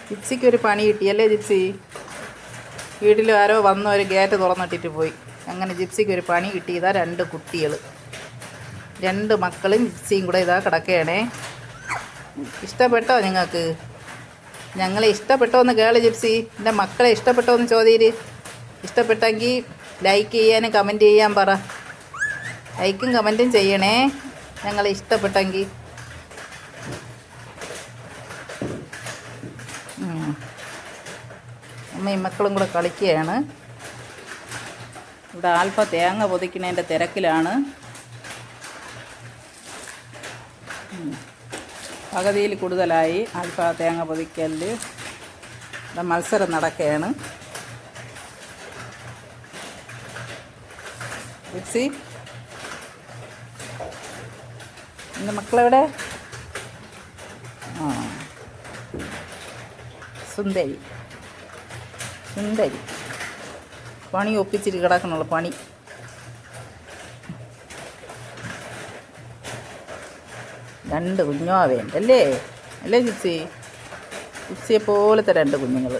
ജിപ്സിക്ക് ഒരു പണി കിട്ടിയല്ലേ ജിപ്സി? വീട്ടിൽ ആരോ വന്ന ഒരു ഗേറ്റ് തുറന്നിട്ടിട്ട് പോയി. അങ്ങനെ ജിപ്സിക്ക് ഒരു പണി കിട്ടി. ഇതാ 2 കുട്ടികൾ, 2 മക്കളും ജിപ്സിയും കൂടെ ഇതാ കിടക്കുകയാണേ. ഇഷ്ടപ്പെട്ടോ നിങ്ങൾക്ക്? ഞങ്ങളെ ഇഷ്ടപ്പെട്ടോ എന്ന് കേള് ജിപ്സി. എൻ്റെ മക്കളെ ഇഷ്ടപ്പെട്ടോ എന്ന് ചോദ്യം. ഇഷ്ടപ്പെട്ടെങ്കിൽ ലൈക്ക് ചെയ്യാനും കമൻറ്റ് ചെയ്യാൻ പറ. ലൈക്കും കമൻറ്റും ചെയ്യണേ ഞങ്ങളെ ഇഷ്ടപ്പെട്ടെങ്കിൽ. അമ്മയും മക്കളും കൂടെ കളിക്കുകയാണ്. ഇവിടെ ആൽഫ തേങ്ങ പൊതിക്കുന്നതിൻ്റെ തിരക്കിലാണ്. പകുതിയിൽ കൂടുതലായി ആൽഫ തേങ്ങ പൊതിക്കലിൽ. ഇവിടെ മത്സരം നടക്കുകയാണ്. ജിപ്സി, എൻ്റെ മക്കളെവിടെ? സുന്ദരി സുന്ദരി പണി ഒപ്പിച്ചിട്ട് കിടക്കണുള്ള പണി. രണ്ട് കുഞ്ഞുവാവേണ്ടല്ലേ? അല്ലേ ജിപ്സി? ജിപ്സിയെ പോലത്തെ 2 കുഞ്ഞുങ്ങൾ.